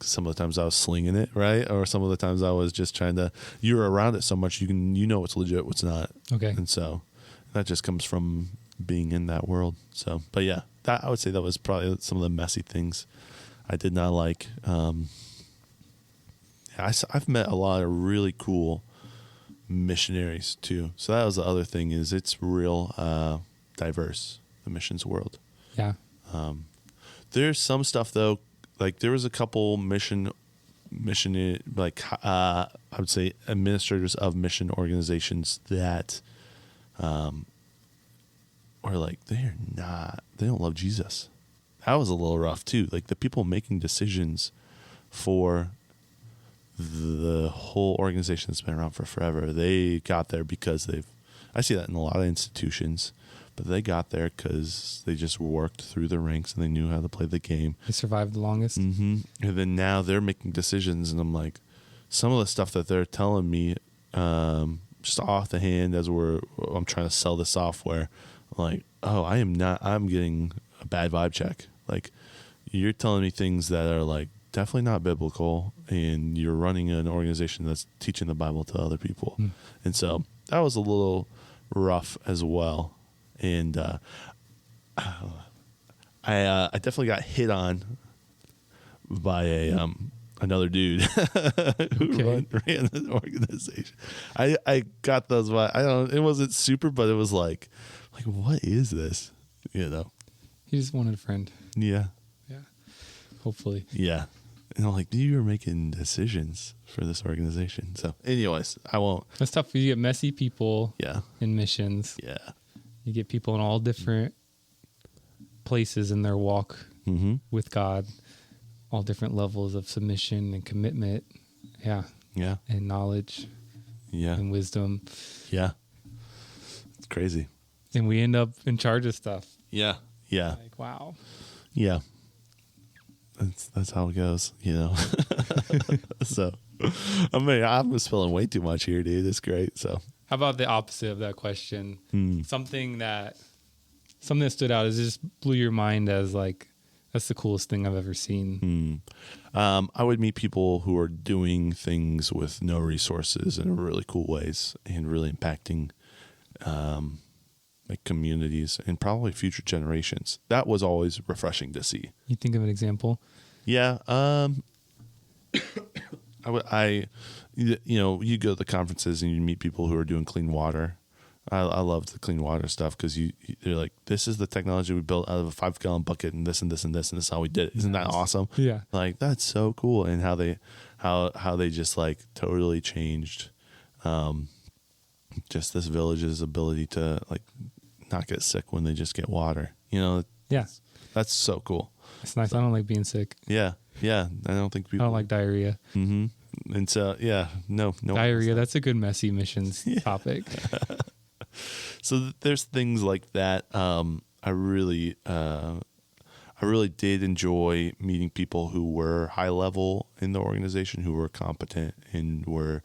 Some of the times I was slinging it, right? Or some of the times I was just trying to, you're around it so much, you know what's legit, what's not. Okay. And so that just comes from being in that world. So, but yeah, I would say that was probably some of the messy things I did not like. I've met a lot of really cool missionaries too. So that was the other thing, is it's real diverse, the missions world. Yeah. There's some stuff though, like there was a couple mission I would say administrators of mission organizations that are like they don't love Jesus. That was a little rough too. Like the people making decisions for the whole organization that's been around for forever, they got there because I see that in a lot of institutions, but they got there because they just worked through the ranks and they knew how to play the game. They survived the longest. Mm-hmm. And then now they're making decisions, and I'm like, some of the stuff that they're telling me, just off the hand as I'm trying to sell the software, I'm like, oh, I'm getting a bad vibe check. Like, you're telling me things that are like definitely not biblical, and you're running an organization that's teaching the Bible to other people. And so that was a little rough as well. And I definitely got hit on by another dude who ran an organization. I got those. It wasn't super, but it was like what is this? You know. He just wanted a friend. Yeah. Yeah. Hopefully. Yeah. And I'm like, you were making decisions for this organization. So, anyways, I won't. That's tough. You get messy people. Yeah. In missions. Yeah. You get people in all different places in their walk with God, all different levels of submission and commitment. Yeah. Yeah. And knowledge. Yeah. And wisdom. Yeah. It's crazy. And we end up in charge of stuff. Yeah. Yeah. Like, wow. Yeah. That's how it goes, you know. So, I mean, I'm spilling way too much here, dude. It's great. So, how about the opposite of that question? Something that stood out is just blew your mind as like, that's the coolest thing I've ever seen. I would meet people who are doing things with no resources in really cool ways and really impacting like communities and probably future generations. That was always refreshing to see. You think of an example? Yeah. You go to the conferences and you meet people who are doing clean water. I love the clean water stuff because they're like, this is the technology we built out of a 5-gallon bucket and this and this and this and this is how we did it. Isn't that awesome? Yeah. Like that's so cool. And how they just like totally changed, just this village's ability to like not get sick when they just get water, you know? Yeah. That's so cool. It's nice. I don't like being sick. Yeah. Yeah. I don't think people. I don't like diarrhea. Mm-hmm. And so, yeah, no. Diarrhea. That's a good messy missions topic. So there's things like that. I really did enjoy meeting people who were high level in the organization, who were competent and were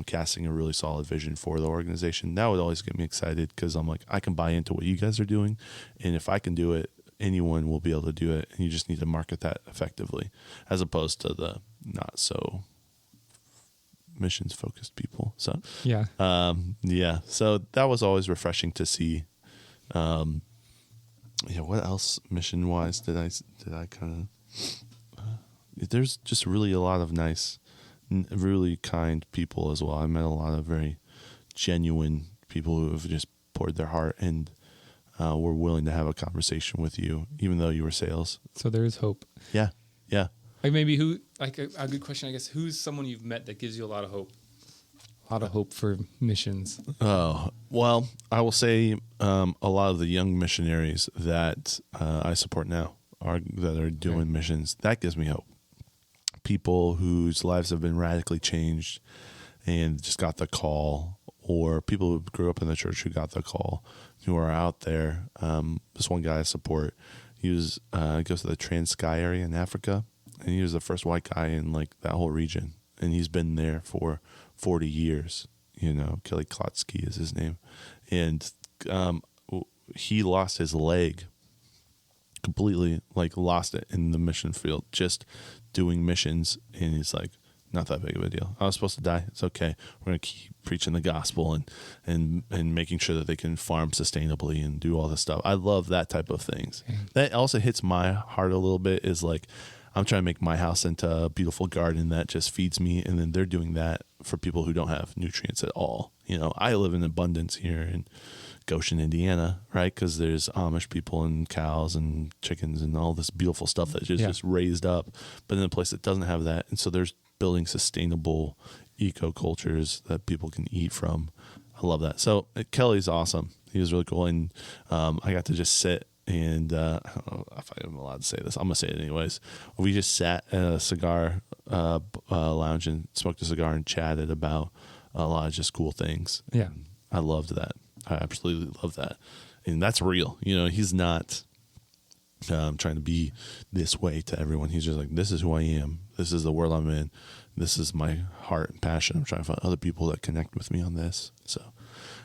casting a really solid vision for the organization. That would always get me excited because I'm like, I can buy into what you guys are doing. And if I can do it, anyone will be able to do it. And you just need to market that effectively as opposed to the not so missions focused people. So, yeah. So that was always refreshing to see. What else mission wise did I kind of, there's just really a lot of nice, really kind people as well. I met a lot of very genuine people who have just poured their heart and were willing to have a conversation with you, even though you were sales. So there is hope. Yeah. Yeah. Like maybe a good question, I guess, who's someone you've met that gives you a lot of hope? A lot of hope for missions. Oh, well, I will say a lot of the young missionaries that I support now that are doing missions, that gives me hope. People whose lives have been radically changed and just got the call, or people who grew up in the church who got the call, who are out there. This one guy I support, he goes to the Transkei area in Africa, and he was the first white guy in like that whole region, and he's been there for 40 years. You know, Kelly Klotsky is his name, and he lost his leg completely, like lost it in the mission field, just doing missions, and he's like, not that big of a deal. I was supposed to die. It's okay. We're going to keep preaching the gospel and making sure that they can farm sustainably and do all this stuff. I love that type of things. That also hits my heart a little bit, is like, I'm trying to make my house into a beautiful garden that just feeds me. And then they're doing that for people who don't have nutrients at all. You know, I live in abundance here in Goshen, Indiana, right? Because there's Amish people and cows and chickens and all this beautiful stuff that's just raised up. But in a place that doesn't have that, and so there's building sustainable eco cultures that people can eat from. I love that. So Kelly's awesome. He was really cool. And I got to just sit and I don't know if I'm allowed to say this. I'm going to say it anyways. We just sat at a cigar lounge and smoked a cigar and chatted about a lot of just cool things. Yeah. And I loved that. I absolutely love that. And that's real. You know, he's not trying to be this way to everyone. He's just like, this is who I am. This is the world I'm in. This is my heart and passion. I'm trying to find other people that connect with me on this. So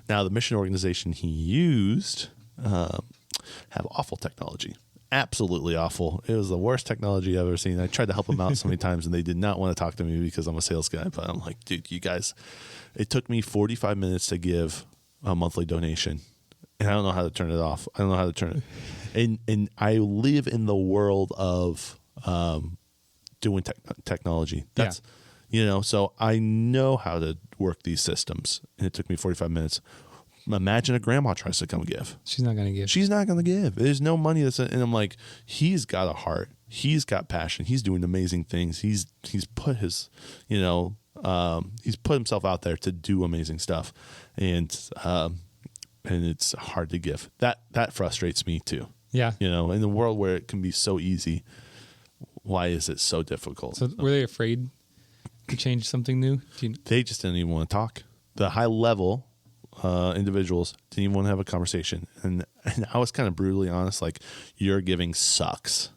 now the mission organization he used have awful technology. Absolutely awful. It was the worst technology I've ever seen. I tried to help them out so many times and they did not want to talk to me because I'm a sales guy. But I'm like, dude, you guys, it took me 45 minutes to give a monthly donation. And I don't know how to turn it off. I don't know how to turn it. And I live in the world of doing technology. That's, you know, so I know how to work these systems. And it took me 45 minutes. Imagine a grandma tries to come give. She's not going to give. She's not going to give. There's no money that's, and I'm like, he's got a heart. He's got passion. He's doing amazing things. He's put his, you know, he's put himself out there to do amazing stuff. And it's hard to give. That frustrates me too. Yeah. You know, in the world where it can be so easy, why is it so difficult? So were they afraid to change something new? They just didn't even want to talk. The high level individuals didn't even want to have a conversation. And I was kind of brutally honest, like, your giving sucks.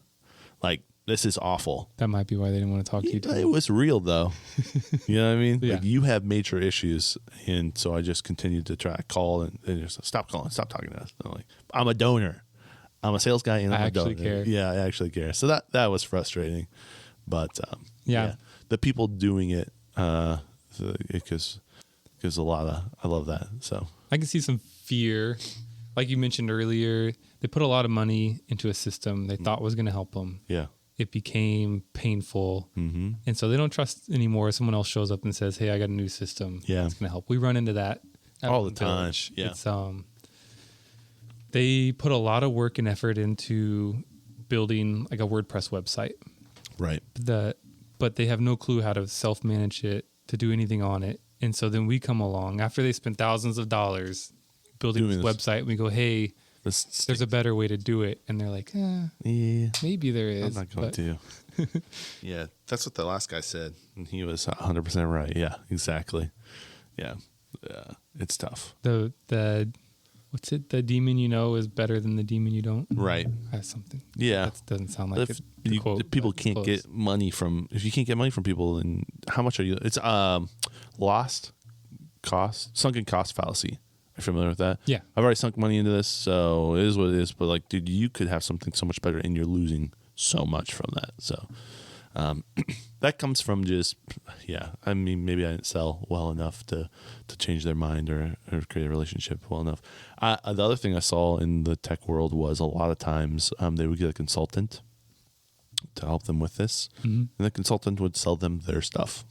Like, this is awful. That might be why they didn't want to talk to you. It was real, though. You know what I mean? Yeah. Like, you have major issues. And so I just continued to try to call and just stop calling, stop talking to us. I'm like, I'm a donor. I'm a sales guy and I'm a donor. I actually care. Yeah, I actually care. So that was frustrating. But yeah, the people doing it, because a lot of, I love that. So I can see some fear. Like you mentioned earlier, they put a lot of money into a system they thought was going to help them. Yeah. It became painful. Mm-hmm. And so they don't trust anymore. Someone else shows up and says, hey, I got a new system. Yeah. It's going to help. We run into that all the time. Yeah. It's, they put a lot of work and effort into building like a WordPress website. Right. But they have no clue how to self-manage it, to do anything on it. And so then we come along after they spent thousands of dollars building this website. We go, hey, there's a better way to do it. And they're like, yeah, maybe there is. I'm not going to. Yeah, that's what the last guy said. And he was 100% right. Yeah, exactly. Yeah. It's tough. What's it? The demon you know is better than the demon you don't. Right. That's something. Yeah. That doesn't sound like if people can't get money from, if you can't get money from people, then how much are you? It's sunken cost fallacy. Are you familiar with that? Yeah. I've already sunk money into this, so it is what it is. But like, dude, you could have something so much better, and you're losing so much from that. So that comes from just, I mean, maybe I didn't sell well enough to change their mind or create a relationship well enough. The other thing I saw in the tech world was a lot of times they would get a consultant to help them with this, and the consultant would sell them their stuff.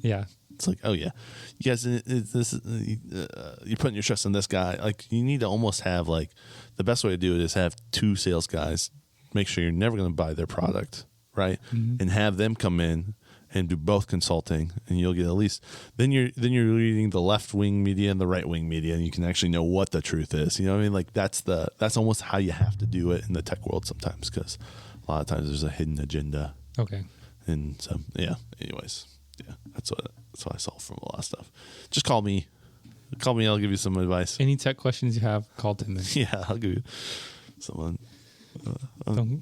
Yeah. It's like, oh yeah, you guys, you're putting your trust in this guy. Like, you need to almost have, like, the best way to do it is have two sales guys. Make sure you're never going to buy their product, right? And have them come in and do both consulting, and you'll get at least. Then you're reading the left wing media and the right wing media, and you can actually know what the truth is. You know what I mean? Like, that's almost how you have to do it in the tech world sometimes, because a lot of times there's a hidden agenda. Okay. And so anyways. Yeah, that's what I saw from a lot of stuff. Just call me. I'll give you some advice. Any tech questions you have, call Timon. Yeah, I'll give you some.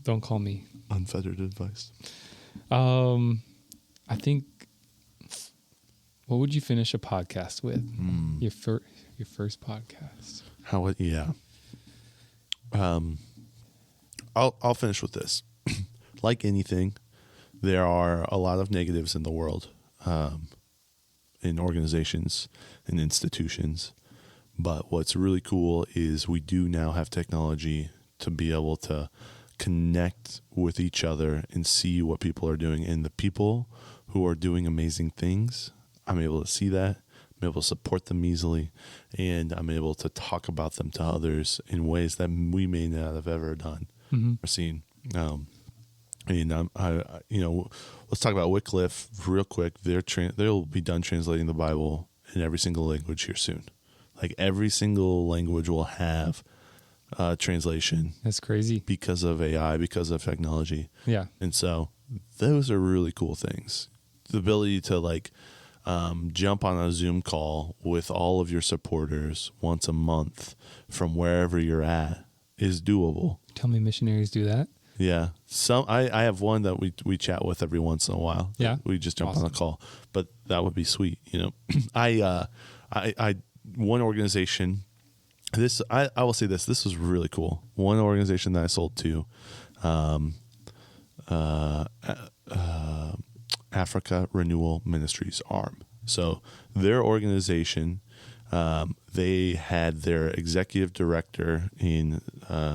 Don't call me. Unfettered advice. I think. What would you finish a podcast with? Your first podcast. Yeah. I'll finish with this. Like anything, there are a lot of negatives in the world. In organizations and institutions. But what's really cool is we do now have technology to be able to connect with each other and see what people are doing. And the people who are doing amazing things, I'm able to see that. I'm able to support them easily. And I'm able to talk about them to others in ways that we may not have ever done or seen. mean, let's talk about Wycliffe real quick. They'll be done translating the Bible in every single language here soon. Like every single language will have translation. That's crazy. Because of AI, because of technology. Yeah. And so those are really cool things. The ability to like jump on a Zoom call with all of your supporters once a month from wherever you're at is doable. Tell me missionaries do that. Yeah. I have one that we chat with every once in a while. Yeah. We just jump Awesome. on a call. But that would be sweet, you know. I one organization, I will say this was really cool. One organization that I sold to, Africa Renewal Ministries arm. So their organization, they had their executive director in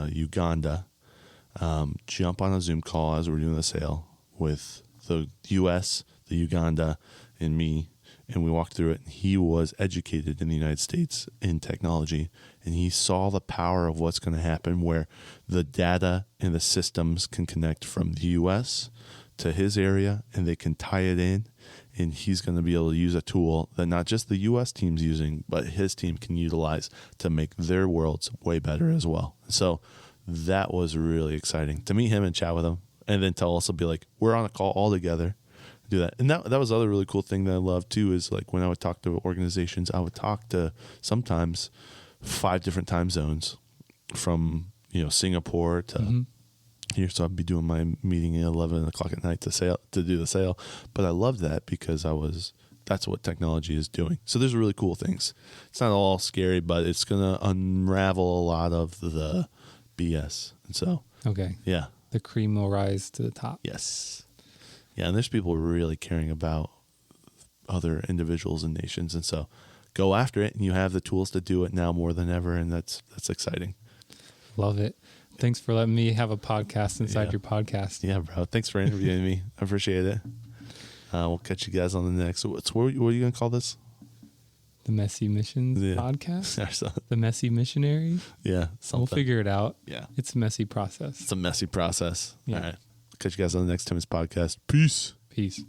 Uganda jump on a Zoom call as we're doing the sale with the U.S., the Uganda, and me, and we walked through it. He was educated in the United States in technology, and he saw the power of what's going to happen where the data and the systems can connect from the U.S. to his area, and they can tie it in, and he's going to be able to use a tool that not just the U.S. team's using, but his team can utilize to make their worlds way better as well. So that was really exciting to meet him and chat with him, and then to also be like, we're on a call all together, do that. And that was the other really cool thing that I love too, is like when I would talk to organizations, I would talk to sometimes 5 different time zones from, Singapore to here. So I'd be doing my meeting at 11 o'clock at night to do the sale. But I loved that because that's what technology is doing. So there's really cool things. It's not all scary, but it's going to unravel a lot of the BS. And so, Okay. yeah. The cream will rise to the top. Yes. Yeah. And there's people really caring about other individuals and nations. And so go after it, and you have the tools to do it now more than ever. And that's exciting. Love it. Thanks for letting me have a podcast inside Yeah. your podcast. Yeah, bro. Thanks for interviewing me. I appreciate it. We'll catch you guys on the next. What are you going to call this? The Messy Missions Yeah. podcast. Or something. The Messy Missionary. Yeah, something. We'll figure it out. Yeah. It's a messy process. It's a messy process. Yeah. All right. Catch you guys on the next Timmons podcast. Peace. Peace.